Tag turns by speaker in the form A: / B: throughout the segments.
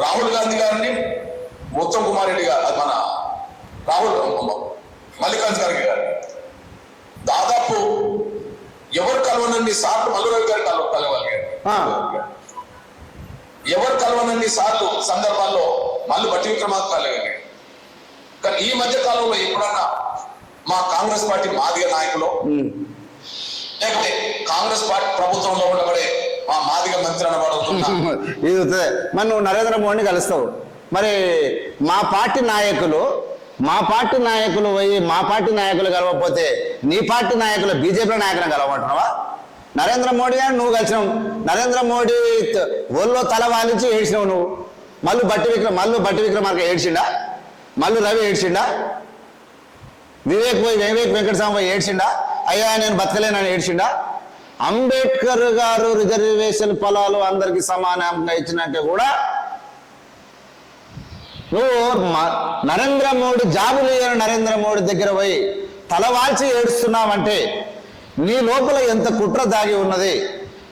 A: రాహుల్ గాంధీ గారిని, ఉత్తమ్ కుమార్ రెడ్డి గారు, మన మల్లికార్జున ఖర్గే గారు దాదాపు ఎవరు కలవనండి సార్లు మల్లురావు గారు కలవగలిగారు. ఎవరు కలవనండి సార్లు సందర్భాల్లో మల్లు బట్టి విక్రమార్క కలగలిగారు. కానీ ఈ మధ్య కాలంలో ఎప్పుడన్నా మా కాంగ్రెస్ పార్టీ మాదిగ నాయకులు లేకపోతే కాంగ్రెస్ పార్టీ ప్రభుత్వంలో ఉండబడే మా మాదిగ మంత్రి అనబడుతున్నా
B: ఇది మరి నువ్వు నరేంద్ర మోడీని కలుస్తావు, మరి మా పార్టీ నాయకులు పోయి మా పార్టీ నాయకులు కలవకపోతే నీ పార్టీ నాయకులు బీజేపీ నాయకులను కలవమంటున్నావా? నరేంద్ర మోడీ అని నువ్వు కలిసినావు, నరేంద్ర మోడీ ఒళ్ళో తల వాలించి ఏడ్చినావు నువ్వు. మల్లు బట్టి విక్రమార్క ఏడ్చిండా? మల్లు రవి ఏడ్చిండా? వివేక్ వెంకటస్వామి పోయి ఏడ్చిండా? అయ్యా నేను బతకలేనని ఏడ్చిండా? అంబేద్కర్ గారు రిజర్వేషన్ ఫలాలు అందరికి సమానంగా ఇచ్చినాక కూడా నువ్వు నరేంద్ర మోడీ జాబులు ఇయ్యని నరేంద్ర మోడీ దగ్గర పోయి తలవాల్చి ఏడుస్తున్నావంటే నీ లోపల ఎంత కుట్ర దాగి ఉన్నది,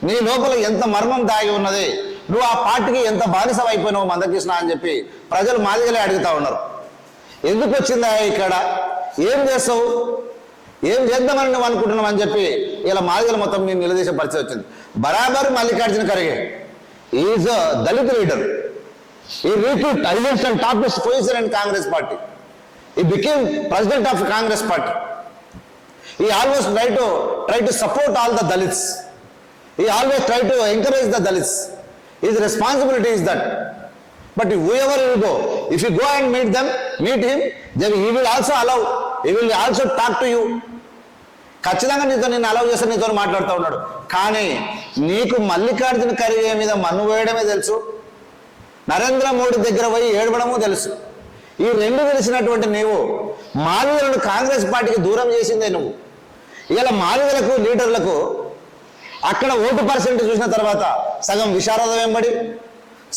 B: నీ లోపల ఎంత మర్మం దాగి ఉన్నది, నువ్వు ఆ పార్టీకి ఎంత బానిసం అయిపోయినావు మందకృష్ణ అని చెప్పి ప్రజలు మాదిగలే అడుగుతా ఉన్నారు. ఎందుకు వచ్చిందా ఇక్కడ, ఏం చేస్తావు, ఏం చేద్దామని నువ్వు అనుకుంటున్నావు అని చెప్పి ఇలా మాదిగలు మొత్తం నేను నిలదీసే పరిస్థితి వచ్చింది. బరాబర్ Mallikarjun Kharge is Dalit leader. He reached highest and topmost position in Congress party. He became president of Congress party. He always try to support all the Dalits. He always try to encourage the Dalits. His responsibility is that. But whoever you go, if you go and meet him, then he will also allow. He will also talk to you. ఖచ్చితంగా నీతో నేను allow చేస్తే నీతో మాట్లాడుతూ ఉన్నాడు. కానీ నీకు మల్లికార్జున ఖర్గే మీద మన్ను వేయడమే తెలుసు, నరేంద్ర మోడీ దగ్గర పోయి ఏడవడము తెలుసు. ఈ రెండు తెలిసినటువంటి నీవు మాదిగలను కాంగ్రెస్ పార్టీకి దూరం చేసిందే నువ్వు. ఇలా మాదిగలకు లీడర్లకు అక్కడ ఓటు పర్సెంట్ చూసిన తర్వాత సగం విశారద వెంబడి,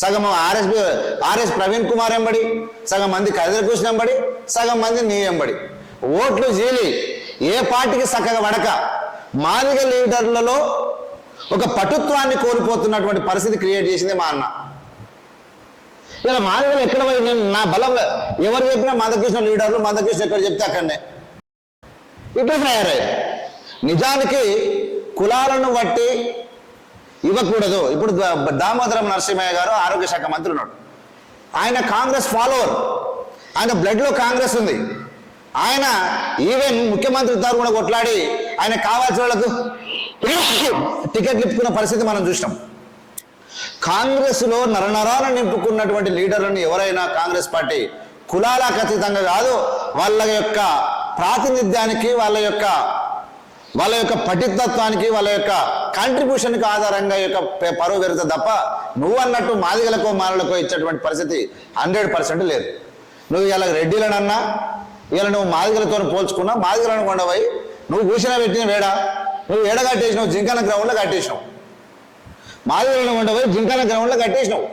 B: సగం ఆర్ఎస్ ప్రవీణ్ కుమార్ వెంబడి, సగం మంది కైదర్ వెంబడి, సగం మంది నీ వెంబడి ఓట్లు చీలి ఏ పార్టీకి చక్కగా వడక మాదిగ లీడర్లలో ఒక పటుత్వాన్ని కోల్పోతున్నటువంటి పరిస్థితి క్రియేట్ చేసింది మా అన్న. ఇలా మాదిగలు ఎక్కడ పోయి నేను నా బలం ఎవరు చెప్పినా మందకృష్ణ లీడర్లు, మందకృష్ణ ఎక్కడ చెప్తే అక్కడనే ఇట్లా తయారయ్యారు. నిజానికి కులాలను బట్టి ఇవ్వకూడదు. ఇప్పుడు దామోదరం నరసింహయ్య గారు ఆరోగ్య శాఖ మంత్రి ఉన్నాడు, ఆయన కాంగ్రెస్ ఫాలోవర్, ఆయన బ్లడ్లో కాంగ్రెస్ ఉంది. ఆయన ఈవెన్ ముఖ్యమంత్రితో కూడా కొట్లాడి ఆయన కావాల్సిన వాళ్ళకు టికెట్లు ఇప్పుకున్న పరిస్థితి మనం చూసినాం. కాంగ్రెస్లో నరనరాలను నింపుకున్నటువంటి లీడర్లను ఎవరైనా కాంగ్రెస్ పార్టీ కులాలకు అతీతంగా కాదు, వాళ్ళ యొక్క ప్రాతినిధ్యానికి, వాళ్ళ యొక్క పఠితత్వానికి, వాళ్ళ యొక్క కాంట్రిబ్యూషన్కి ఆధారంగా యొక్క పరువు పెరుగుతా తప్ప నువ్వు అన్నట్టు మాదిగలకో మాలలకో ఇచ్చేటువంటి పరిస్థితి 100% లేదు. నువ్వు ఇలా రెడ్డిలనన్నా, ఇలా నువ్వు మాదిగలతో పోల్చుకున్నా, మాదిగలను కొండపోయి నువ్వు భూషణ పెట్టిన వేడా, నువ్వు ఏడ కట్టేసినావు, జింకన గ్రౌండ్లో కట్టేసినావు, మాదిగలను కొండపోయి జింకన గ్రౌండ్లో కట్టేసినావు.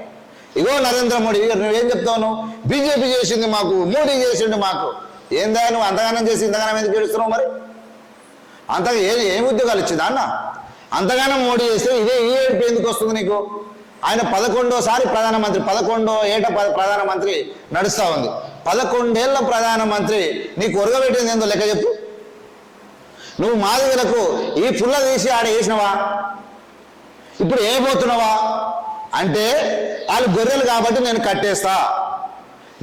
B: ఇగో నరేంద్ర మోడీ నువ్వేం చెప్తావు, నువ్వు బీజేపీ చేసింది మాకు, మోడీ చేసిండు మాకు. ఏందా నువ్వు అంతగానం చేసి ఇంతగానం ఎందుకు గెలుస్తున్నావు? మరి అంతగా ఏం ఉద్యోగాలు ఇచ్చిందా అన్న? అంతగానం మోడీ చేస్తే ఈ ఏడుపు ఎందుకు వస్తుంది నీకు? ఆయన 11వ ప్రధానమంత్రి, 11వ ఏట ప్రధానమంత్రి నడుస్తూ ఉంది. 11 ఏళ్ల ప్రధానమంత్రి నీకు ఒరగబెట్టింది ఏందో లెక్క చెప్పు. నువ్వు మాదిగలకు ఈ పుల్ల తీసి ఆడ వేసినవా? ఇప్పుడు ఏమవుతున్నావా అంటే వాళ్ళు గొర్రెలు కాబట్టి నేను కట్టేస్తా,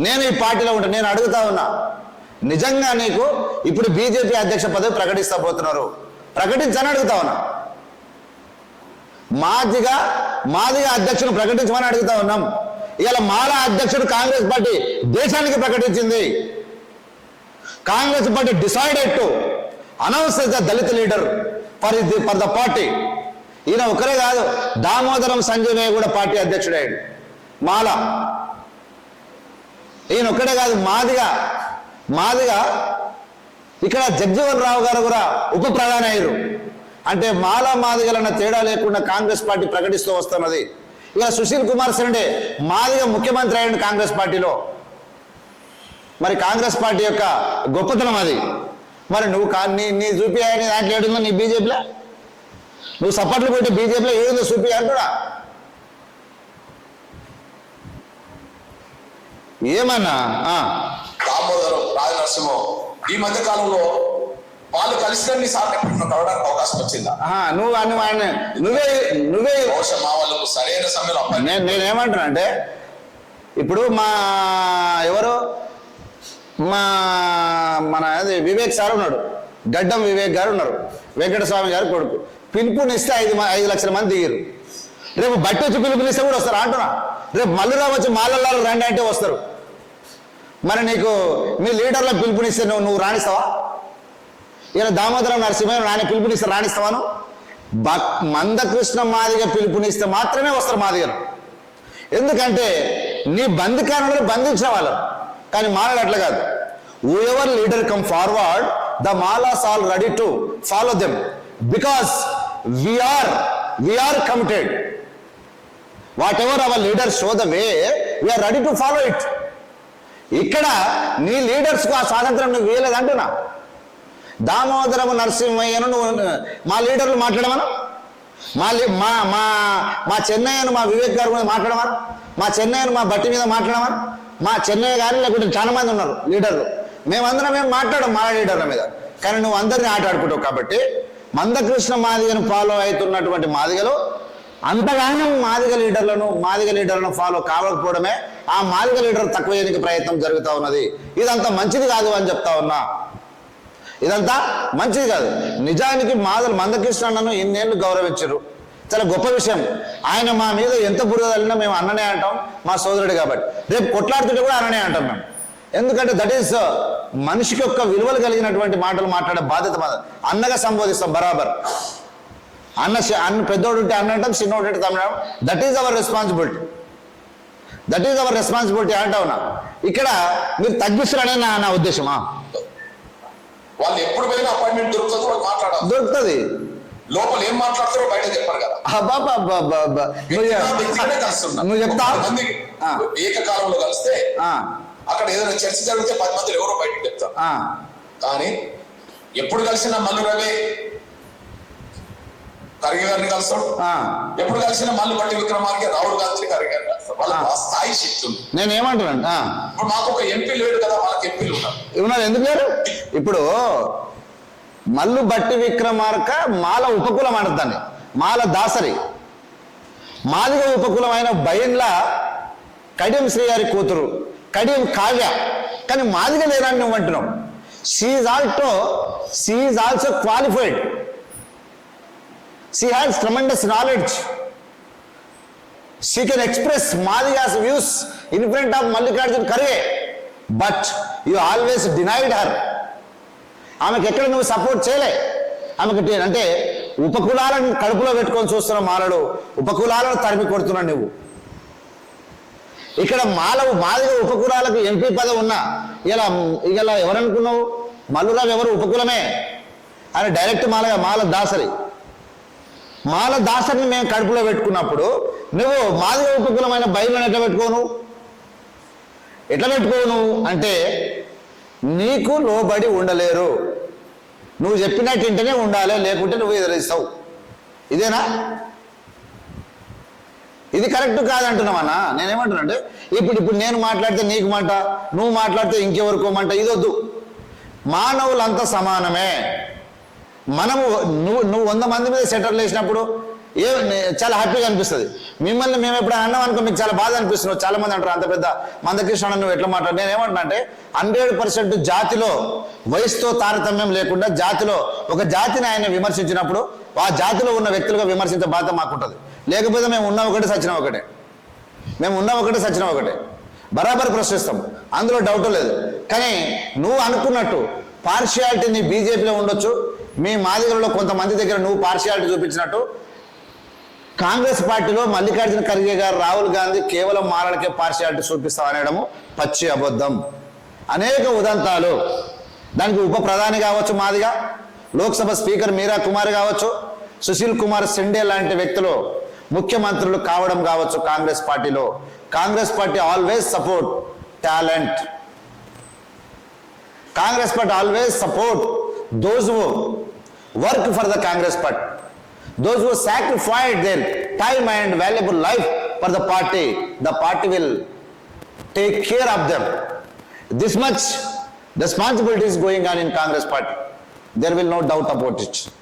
B: నేను ఈ పార్టీలో ఉంటా. నేను అడుగుతా ఉన్నా, నిజంగా నీకు ఇప్పుడు బీజేపీ అధ్యక్ష పదవి ప్రకటిస్తా పోతున్నారు, ప్రకటించని అడుగుతా ఉన్నా. మాదిగ అధ్యక్షుడు ప్రకటించమని అడుగుతా ఉన్నాం. ఇవాళ మాల అధ్యక్షుడు కాంగ్రెస్ పార్టీ దేశానికి ప్రకటించింది. Congress party decided to announce the Dalit leader for the party. ఈయన ఒకరే కాదు, దామోదరం సంజయ్ కూడా పార్టీ అధ్యక్షుడయ్యాడు మాల. ఈయన ఒక్కడే కాదు, మాదిగా ఇక్కడ జగ్జీవన్ రావు గారు కూడా ఉప ప్రధాని అయ్యారు. అంటే మాదిగలన్న తేడా లేకుండా కాంగ్రెస్ పార్టీ ప్రకటిస్తూ వస్తున్నది. ఇక సుశీల్ కుమార్ సండే మాదిగ ముఖ్యమంత్రి అయ్యాడు కాంగ్రెస్ పార్టీలో. మరి కాంగ్రెస్ పార్టీ యొక్క గొప్పతనం అది. మరి నువ్వు నీ చూపియాయని దాంట్లో ఏడుందో నీ బీజేపీలో, నువ్వు సపోర్ట్లు పెట్టి బీజేపీలో ఏడుందో చూపి అంటున్నా. ఏమన్నా
A: దామోదరం రాజనరసింహం ఈ మధ్య కాలంలో వాళ్ళు కలిసినన్ని సార్లు ఎప్పుడు కలవడానికి అవకాశం వచ్చిందా?
B: నువ్వే
A: బహుశా మా వాళ్ళకు సరైన సమయంలో
B: నేనేమంటున్నా అంటే ఇప్పుడు ఎవరు మన వివేక్ సార్ ఉన్నాడు, గడ్డం వివేక్ గారు ఉన్నారు, వెంకటస్వామి గారు కొడుకు. పిలుపునిస్తే 5 లక్షల మంది దిగారు. రేపు బట్టి వచ్చి పిలుపునిస్తే కూడా వస్తారు అంటున్నా. రేపు మల్లురావు వచ్చి మాలల్లారు రండి అంటే వస్తారు. మరి నీకు మీ లీడర్లకు పిలుపునిస్తే నువ్వు రాణిస్తావా? ఇలా దామోదరం నరసింహ పిలుపునిస్తే రాణిస్తావాను? మందకృష్ణ మాదిగ పిలుపునిస్తే మాత్రమే వస్తారు మాదిగలు. ఎందుకంటే నీ బందికారణలు బంధించిన వాళ్ళు. కానీ మాలలు అట్లా కాదు. Ever leader come forward, the Malas all ready to follow them because we are committed. What ever our leader show the way, we are ready to follow it. ఇక్కడ నీ లీడర్స్కు ఆ స్వాతంత్రం నువ్వు వేయలేదంటున్నా. దామోదరము నరసింహయ్యను నువ్వు మా లీడర్లు మాట్లాడమను, మా చెన్నయ్యను మా వివేక్ గారి మీద మాట్లాడమను, మా చెన్నయ్యను మా బట్టి మీద మాట్లాడమను. మా చెన్నయ్య గారు లేకుంటే చాలా మంది ఉన్నారు లీడర్లు. మేము మాట్లాడం మా లీడర్ల మీద. కానీ నువ్వు అందరినీ ఆటాడుకుంటావు. కాబట్టి మందకృష్ణ మాదిగను ఫాలో అవుతున్నటువంటి మాదిగలు అంతగానం మాదిగ లీడర్లను ఫాలో కావకపోవడమే ఆ మాదిగ లీడర్ తక్కువ చేయడానికి ప్రయత్నం జరుగుతూ ఉన్నది. ఇదంతా మంచిది కాదు అని చెప్తా ఉన్నా. ఇదంతా మంచిది కాదు. నిజానికి మందకృష్ణ అన్నను ఇన్నేళ్ళు గౌరవించరు, చాలా గొప్ప విషయం. ఆయన మా మీద ఎంత బురద తల్లినా మేము అన్ననే అంటాం, మా సోదరుడు కాబట్టి. రేపు కొట్లాడుతుంటే కూడా అన్ననే అంటాం మేము. ఎందుకంటే దట్ ఈస్ మనిషికి యొక్క విలువలు కలిగినటువంటి మాటలు మాట్లాడే బాధ్యత మాది. అన్నగా సంబోధిస్తాం బరాబర్. అన్న పెద్దోడు ఉంటే అన్న అంటాం, చిన్నోడు ఉంటే తమ్ముడు. దట్ ఈజ్ అవర్ రెస్పాన్సిబిలిటీ అంటావునా. ఇక్కడ మీరు తగ్గిస్తారనే నా ఉద్దేశమా?
A: వాళ్ళు ఎప్పుడు పోయినా అపాయింట్మెంట్
B: దొరుకుతుంది.
A: లోపల ఏం మాట్లాడతారో బయట చెప్పారు కదా.
B: నువ్వు చెప్తా
A: ఏకకాలంలో కలిస్తే అక్కడ ఏదైనా చర్చ జరిగితే 10 మంది ఎవరో బయట చెప్తారు. కానీ ఎప్పుడు కలిసిన మల్లు రవి ఖర్గే గారిని కలుస్తాడు, ఎప్పుడు కలిసిన మల్లు బట్టి విక్రమార్కే రాహుల్ గాంధీ ఖర్గే గారిని కలుస్తాడు. వాళ్ళకి ఆ స్థాయి శక్తి ఉంది.
B: నేను ఏమంటున్నాను,
A: ఇప్పుడు మాకు ఒక ఎంపీ లేడు కదా, వాళ్ళకి ఎంపీలు
B: ఉన్నారు. ఎందుకు లేరు? ఇప్పుడు మల్లు బట్టి విక్రమార్క మాల ఉపకులం అంటాన్ని, మాల దాసరి. మాదిగ ఉపకులమైన బయన్ల కడియం శ్రీ గారి కూతురు కడియం కావ్య. కానీ మాదిగ లేదని నువ్వు అంటున్నావు. She is also qualified. She has tremendous knowledge. She can express Madiga's views in front of Mallikarjun Kharge. But you always denied her. ఆమెకు ఎక్కడ నువ్వు సపోర్ట్ చేయలే. ఆమెకి అంటే ఉపకులాలను కడుపులో పెట్టుకొని చూస్తున్న మాలడు ఉపకులాలను తరిమి కొడుతున్నావు నువ్వు. ఇక్కడ మాదిగ ఉపకులాలకు ఎంపీ పదవి ఉన్నా ఇలా ఎవరనుకున్నావు? మల్లురావు ఎవరు ఉపకులమే. ఆయన డైరెక్ట్ మాల దాసరి. మాల దాసరిని మేము కడుపులో పెట్టుకున్నప్పుడు నువ్వు మాదిగ ఉపకులమైన బయలుని ఎట్లా పెట్టుకోను అంటే నీకు లోబడి ఉండలేరు. నువ్వు చెప్పినట్టు ఇంటనే ఉండాలి, లేకుంటే నువ్వు ఎదురిస్తావు. ఇదేనా? ఇది కరెక్ట్ కాదంటున్నావన్నా. నేనేమంటున్నా అంటే ఇప్పుడు నేను మాట్లాడితే నీకు మాట, నువ్వు మాట్లాడితే ఇంకెవరికో మాట. ఇదొద్దు. మానవులంతా సమానమే. మనము నువ్వు 100 మంది మీద సెటర్లు వేసినప్పుడు చాలా హ్యాపీగా అనిపిస్తుంది. మిమ్మల్ని మేము ఎప్పుడైనా అన్నాం అనుకో మీకు చాలా బాధ అనిపిస్తున్నావు. చాలా మంది అంటారు అంత పెద్ద మందకృష్ణ నువ్వు ఎట్లా మాట్లాడు. నేను ఏమంటున్నా అంటే 100% జాతిలో వయసుతో తారతమ్యం లేకుండా జాతిలో ఒక జాతిని ఆయన విమర్శించినప్పుడు ఆ జాతిలో ఉన్న వ్యక్తులుగా విమర్శించే బాధ్యత మాకుంటుంది. లేకపోతే మేము ఉన్న ఒకటే సచ్చినా ఒకటే బరాబర్ ప్రశ్నిస్తాం, అందులో డౌట్ లేదు. కానీ నువ్వు అనుకున్నట్టు పార్షియాలిటీ నీ బీజేపీలో ఉండొచ్చు, మీ మాదిగలలో కొంతమంది దగ్గర నువ్వు పార్షియాలిటీ చూపించినట్టు కాంగ్రెస్ పార్టీలో మల్లికార్జున ఖర్గే గారు, రాహుల్ గాంధీ కేవలం మాలలకే పార్షియాలిటీ చూపిస్తాం అనడము పచ్చి అబద్ధం. అనేక ఉదంతాలు. దానికి ఉప ప్రధాని కావచ్చు మాదిగా, లోక్సభ స్పీకర్ మీరా కుమార్ కావచ్చు, సుశీల్ కుమార్ సిండే లాంటి వ్యక్తులు ముఖ్యమంత్రులు కావడం కావచ్చు కాంగ్రెస్ పార్టీలో. Congress party always support talent. Congress party always support those who work for the Congress party, those who sacrificed their time and valuable life for the party will Take care of them. This much responsibility is going on in Congress party. There will no doubt about it.